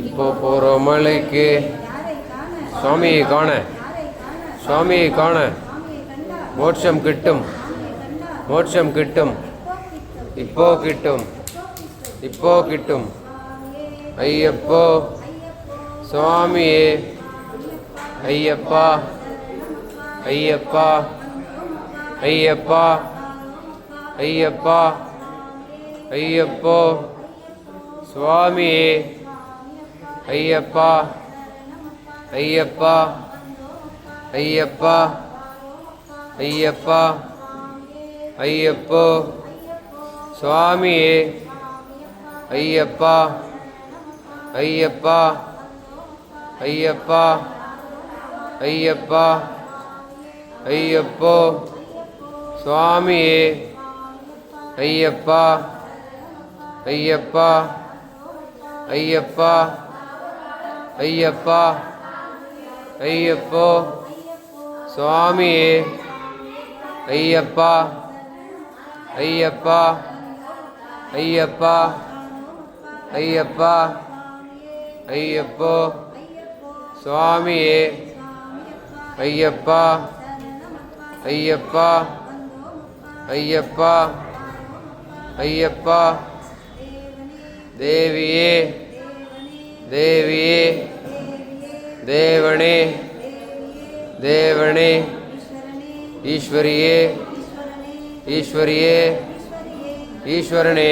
இப்போ போகிறோம் மலைக்கு. சுவாமியை காண, சுவாமியை காண. மோட்சம் கிட்டும், மோட்சம் கிட்டும். இப்போ கிட்டும், இப்போ கிட்டும். ஐயப்போ சுவாமியே, ஐயப்பா, ஐயப்பா, ஐயப்பா, ஐயப்பா, ஐயப்போ சுவாமியே, ஐயப்பா, ஐயப்பா, ஐயப்பா, ஐயப்பா, ஐயப்போ சுவாமியே, ஐயப்பா, ஐயப்பா, ஐயப்பா, ஐயப்பா, ஐயப்போ சுவாமியே, ஐயப்பா, ஐயப்பா, ஐயப்பா, ஐயப்பா, ஐயப்போ சுவாமியே, ஐயப்பா, ஐயப்பா, ஐயப்பா, ஐயப்பா, ஐயப்போ சுவாமியே, ஐயப்பா, ஐயப்பா, ஐயப்பா, ஐயப்பா, தேவியே, தேவியே, தேவனே, தேவனே, ஈஸ்வரியே, ஈஸ்வரியே, ஈஸ்வரனே,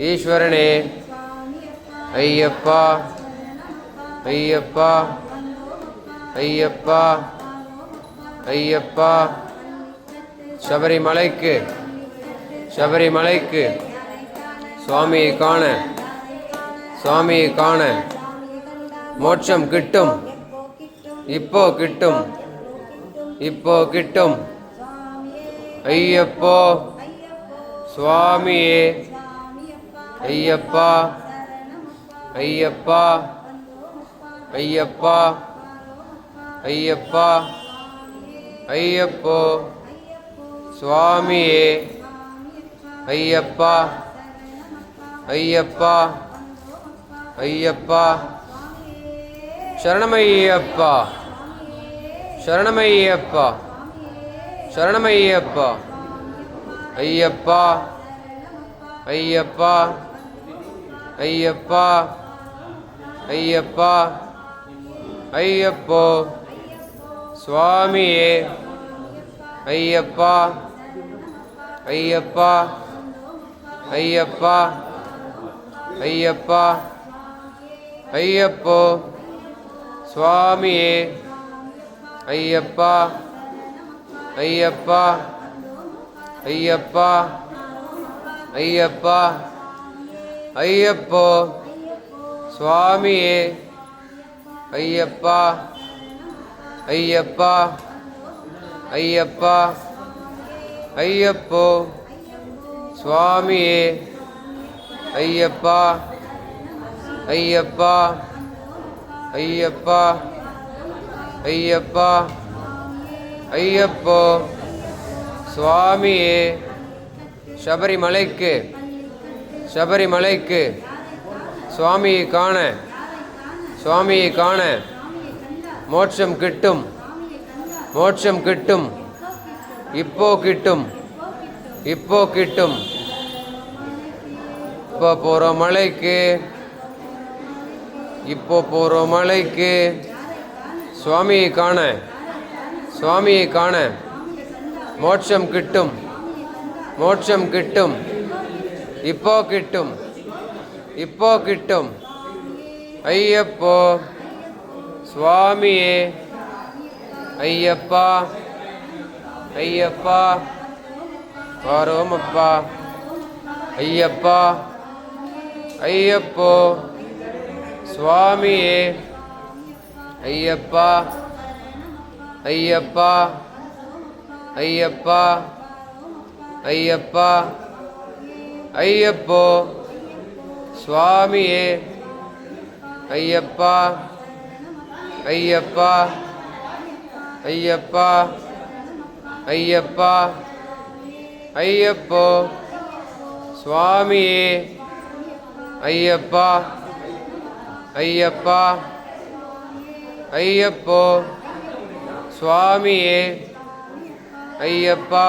ஈஸ்வரனே, ஐயப்பா, ஐயப்பா, ஐயப்பா, ஐயப்பா, சபரிமலைக்கு, சபரிமலைக்கு. சுவாமியை காண, சுவாமியை காண. மோட்சம் கிட்டும், இப்போ கிட்டும், இப்போ கிட்டும். ஐயப்போ சுவாமியே, ஐயப்பா, ஐயப்பா, ஐயப்பா, ஐயப்பா, ஐயப்போ சுவாமியே, ஐயப்பா, ஐயப்பா, ஐயப்பா, சரணமையப்பா, சரணமையப்பா, சரணமையப்பா, ஐயப்பா, ஐயப்பா, ஐயப்பா, ஐயப்பா, ஐயப்போ சுவாமியே, ஐயப்பா, ஐயப்பா, ஐயப்பா, ஐயப்பா, ஐயப்போ சுவாமியே, ஐயப்பா, ஐயப்பா, ஐயப்பா, ஐயப்பா, ஐயப்போ சுவாமியே, ஐயப்பா, ஐயப்பா, ஐயப்பா, ஐயப்போ சுவாமியே, ஐயப்பா, ஐயப்பா, ஐயப்பா, ஐயப்பா, ஐயப்போ சுவாமியே, சபரிமலைக்கு, சபரிமலைக்கு. சுவாமியை காண, சுவாமியை காண. மோட்சம் கிட்டும், மோட்சம் கிட்டும். இப்போ கிட்டும், இப்போ கிட்டும். இப்போ போகிறோம் மலைக்கு, இப்போ போகிறோம் மலைக்கு. சுவாமியை காண, சுவாமியை காண. மோட்சம் கிட்டும், மோட்சம் கிட்டும். இப்போ கிட்டும், இப்போ கிட்டும். ஐயப்போ சுவாமியே, ஐயப்பா, ஐயப்பா, வாரோமப்பா, ஐயப்பா, ஐயப்போ சுவாமியே, ஐயப்பா, ஐயப்பா, ஐயப்பா, ஐயப்பா, ஐயப்போ சுவாமியே, ஐயப்பா, ஐயப்பா, ஐயப்பா, ஐயப்பா, ஐயப்போ சுவாமியே, ஐயப்பா ஐயப்பா ஐயப்போ சுவாமியே ஐயப்பா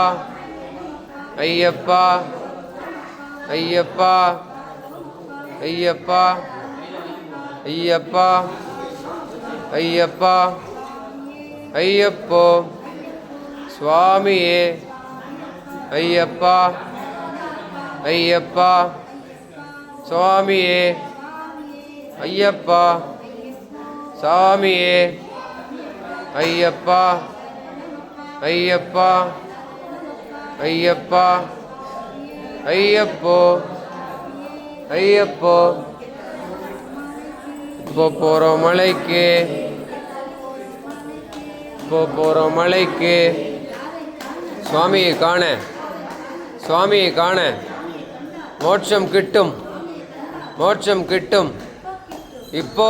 ஐயப்பா ஐயப்பா ஐயப்பா ஐயப்பா ஐயப்பா ஐயப்போ சுவாமியே ஐயப்பா ஐயப்பா சுவாமியே ஐயப்பா சாமியே ஐயப்பா ஐயப்பா ஐயப்பா ஐயப்போ ஐயப்போ இப்போ போகிறோம் மலைக்கு சுவாமியை காண மோட்சம் கிட்டும் இப்போ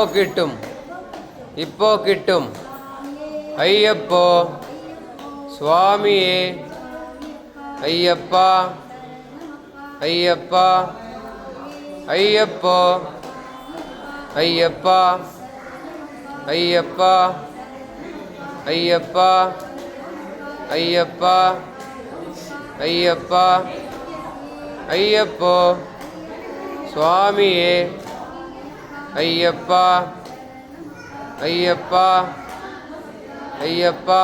கிட்டும் ஐயப்போ சுவாமியே ஐயப்பா ஐயப்பா ஐயப்போ ஐயப்பா ஐயப்பா ஐயப்பா ஐயப்பா ஐயப்பா ஐயப்போ சுவாமியே ஐயப்பா ஐயப்பா ஐயப்பா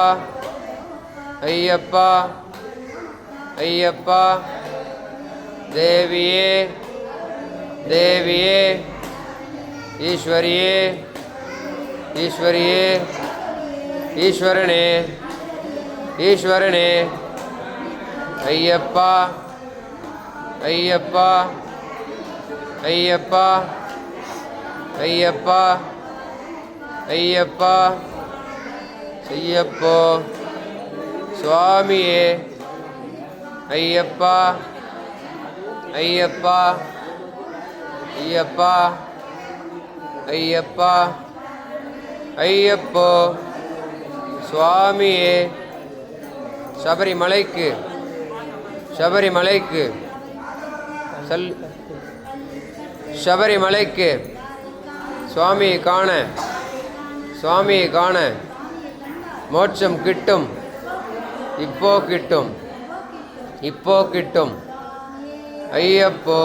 ஐயப்பா ஐயப்பா தேவியே ஈஸ்வரியே ஈஸ்வரனே ஐயப்பா ஐயப்பா ஐயப்பா ஐயப்பா ஐயப்பா ஐயப்போ சுவாமியே ஐயப்பா ஐயப்பா ஐயப்பா ஐயப்பா ஐயப்போ சுவாமியே சபரிமலைக்கு சுவாமியை காண மோட்சம் கிட்டும் இப்போ கிட்டும் ஐயப்போ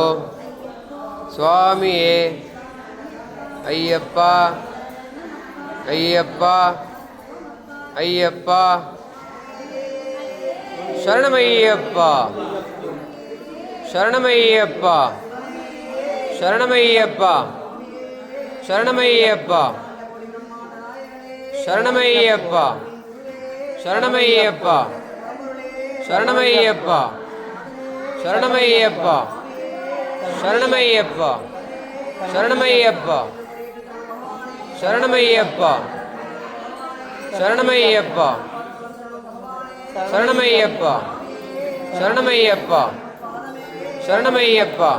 சுவாமியே ஐயப்பா ஐயப்பா ஐயப்பா சரணமையப்பா சரணமையப்பா சரணமையப்பா சரணமையப்பா சரணமையப்பா சரணமையப்பா சரணமையப்பா சரணமையப்பா சரணமையப்பா சரணமையப்பா சரணமையப்பா சரணமையப்பா சரணமையப்பா சரணமையப்பா சரணமையப்பா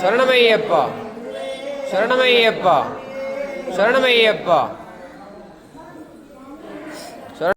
சரணமையப்பா சரணமையப்பா சரணமையப்பா